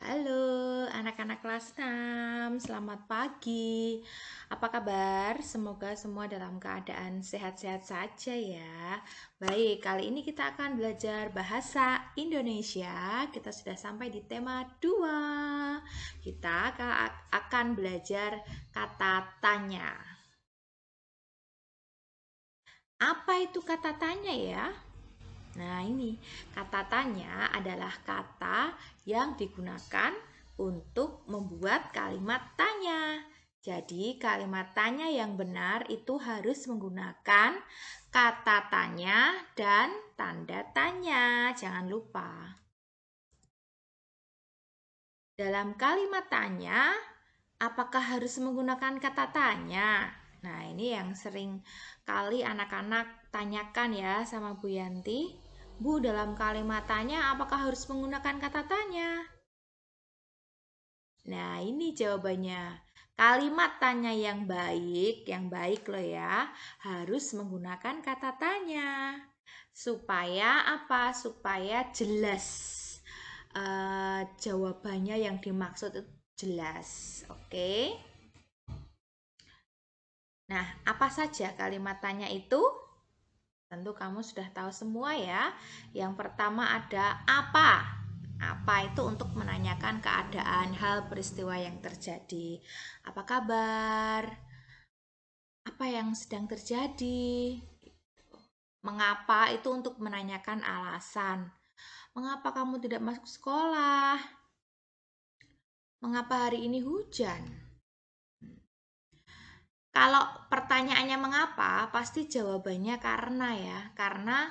Halo anak-anak kelas 6, selamat pagi. Apa kabar? Semoga semua dalam keadaan sehat-sehat saja ya. Baik, kali ini kita akan belajar bahasa Indonesia. Kita sudah sampai di tema 2. Kita akan belajar kata tanya. Apa itu kata tanya ya? Nah, ini kata tanya adalah kata yang digunakan untuk membuat kalimat tanya. Jadi, kalimat tanya yang benar itu harus menggunakan kata tanya dan tanda tanya. Jangan lupa. Dalam kalimat tanya, apakah harus menggunakan kata tanya? Nah, ini yang sering kali anak-anak tanyakan ya sama Bu Yanti. Bu, dalam kalimat tanya apakah harus menggunakan kata tanya? Nah, ini jawabannya. Kalimat tanya yang baik loh ya, harus menggunakan kata tanya. Supaya apa? Supaya jelas. Jawabannya yang dimaksud itu jelas. Oke. Nah, apa saja kalimat tanya itu? Tentu kamu sudah tahu semua ya. Yang pertama ada apa. Apa itu untuk menanyakan keadaan, hal, peristiwa yang terjadi. Apa kabar? Apa yang sedang terjadi? Mengapa itu untuk menanyakan alasan. Mengapa kamu tidak masuk sekolah? Mengapa hari ini hujan? Kalau pertanyaannya mengapa, pasti jawabannya karena ya. Karena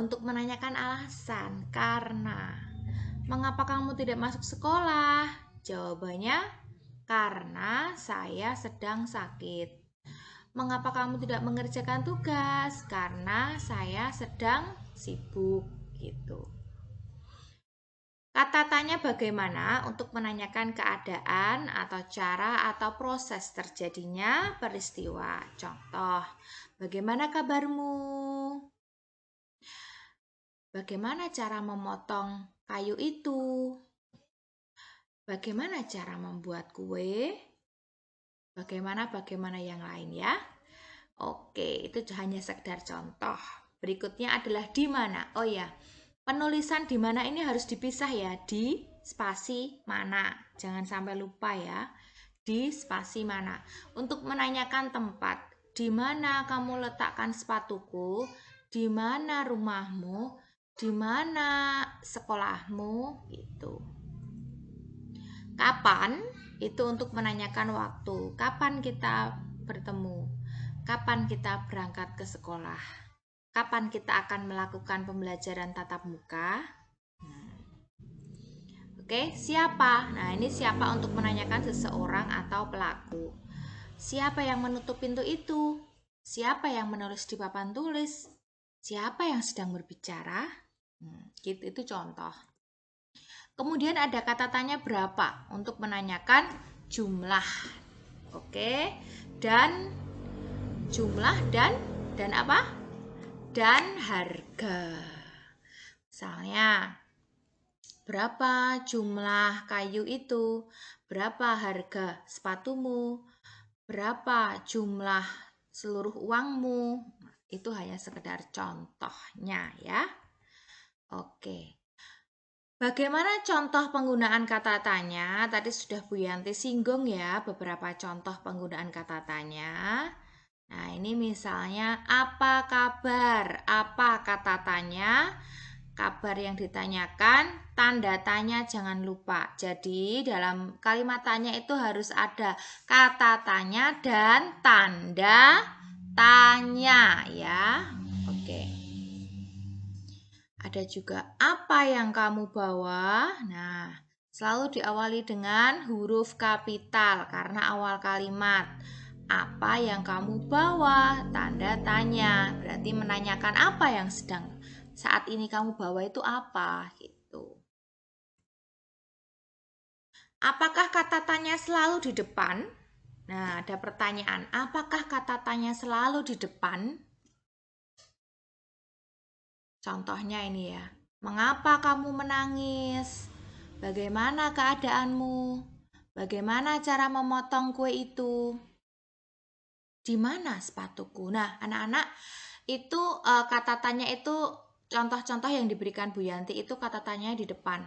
untuk menanyakan alasan, karena. Mengapa kamu tidak masuk sekolah? Jawabannya karena saya sedang sakit. Mengapa kamu tidak mengerjakan tugas? Karena saya sedang sibuk gitu. Kata tanya bagaimana untuk menanyakan keadaan atau cara atau proses terjadinya peristiwa. Contoh, bagaimana kabarmu? Bagaimana cara memotong kayu itu? Bagaimana cara membuat kue? Bagaimana yang lain ya? Oke, itu hanya sekedar contoh. Berikutnya adalah di mana. Oh ya, penulisan di mana ini harus dipisah ya, di spasi mana. Jangan sampai lupa ya, di spasi mana. Untuk menanyakan tempat, di mana kamu letakkan sepatuku, di mana rumahmu, di mana sekolahmu, gitu. Kapan? Itu untuk menanyakan waktu. Kapan kita bertemu? Kapan kita berangkat ke sekolah? Kapan kita akan melakukan pembelajaran tatap muka? Oke, siapa? Nah, ini siapa untuk menanyakan seseorang atau pelaku. Siapa yang menutup pintu itu? Siapa yang menulis di papan tulis? Siapa yang sedang berbicara? Gitu, itu contoh. Kemudian ada kata tanya berapa untuk menanyakan jumlah. Oke. Dan jumlah dan apa? Dan harga. Misalnya, berapa jumlah kayu itu? Berapa harga sepatumu? Berapa jumlah seluruh uangmu? Itu hanya sekedar contohnya ya. Oke. Bagaimana contoh penggunaan kata tanya? Tadi sudah Bu Yanti singgung ya beberapa contoh penggunaan kata tanya. Nah, ini misalnya apa kabar? Apa kata tanya? Kabar yang ditanyakan, tanda tanya jangan lupa. Jadi, dalam kalimat tanya itu harus ada kata tanya dan tanda tanya ya. Oke. Ada juga apa yang kamu bawa? Nah, selalu diawali dengan huruf kapital karena awal kalimat. Apa yang kamu bawa? Tanda tanya. Berarti menanyakan apa yang sedang saat ini kamu bawa itu apa gitu. Apakah kata tanya selalu di depan? Nah, ada pertanyaan, apakah kata tanya selalu di depan? Contohnya ini ya. Mengapa kamu menangis? Bagaimana keadaanmu? Bagaimana cara memotong kue itu? Di mana sepatuku? Nah, anak-anak itu kata tanya itu contoh-contoh yang diberikan Bu Yanti itu kata tanya di depan.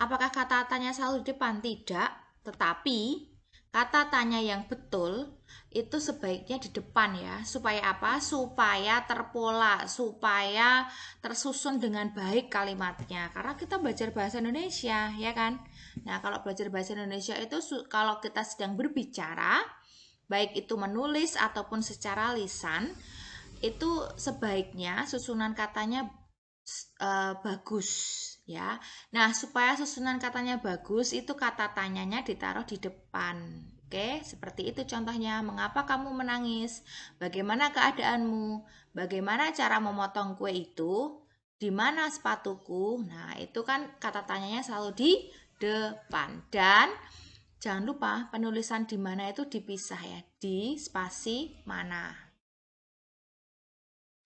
Apakah kata tanya selalu di depan? Tidak, tetapi kata tanya yang betul itu sebaiknya di depan ya. Supaya apa? Supaya terpola, supaya tersusun dengan baik kalimatnya. Karena kita belajar bahasa Indonesia, ya kan? Nah, kalau belajar bahasa Indonesia itu kalau kita sedang berbicara, baik itu menulis ataupun secara lisan, itu sebaiknya susunan katanya bagus ya. Nah, supaya susunan katanya bagus, itu kata tanyanya ditaruh di depan. Oke, seperti itu contohnya. Mengapa kamu menangis? Bagaimana keadaanmu? Bagaimana cara memotong kue itu? Di mana sepatuku? Nah, itu kan kata tanyanya selalu di depan. Dan jangan lupa penulisan di mana itu dipisah ya, di spasi mana.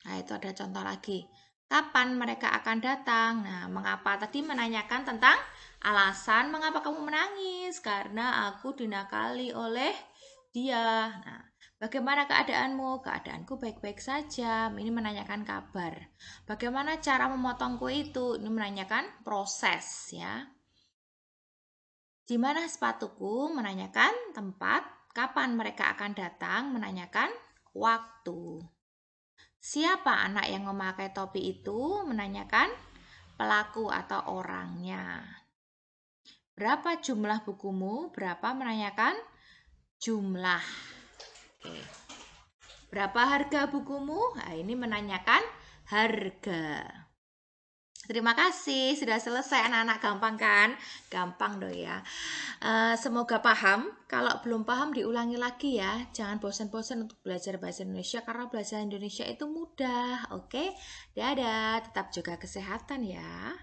Nah, itu ada contoh lagi. Kapan mereka akan datang? Nah, mengapa tadi menanyakan tentang alasan mengapa kamu menangis? Karena aku dinakali oleh dia. Nah, bagaimana keadaanmu? Keadaanku baik-baik saja. Ini menanyakan kabar. Bagaimana cara memotong kue itu? Ini menanyakan proses ya. Di mana sepatuku? Menanyakan tempat. Kapan mereka akan datang? Menanyakan waktu. Siapa anak yang memakai topi itu? Menanyakan pelaku atau orangnya. Berapa jumlah bukumu? Berapa menanyakan jumlah. Oke. Berapa harga bukumu? Nah, ini menanyakan harga. Terima kasih, sudah selesai anak-anak. Gampang kan? Gampang dong ya. Semoga paham. Kalau belum paham diulangi lagi ya. Jangan bosan-bosan untuk belajar bahasa Indonesia karena belajar Indonesia itu mudah. Oke, dadah. Tetap jaga kesehatan ya.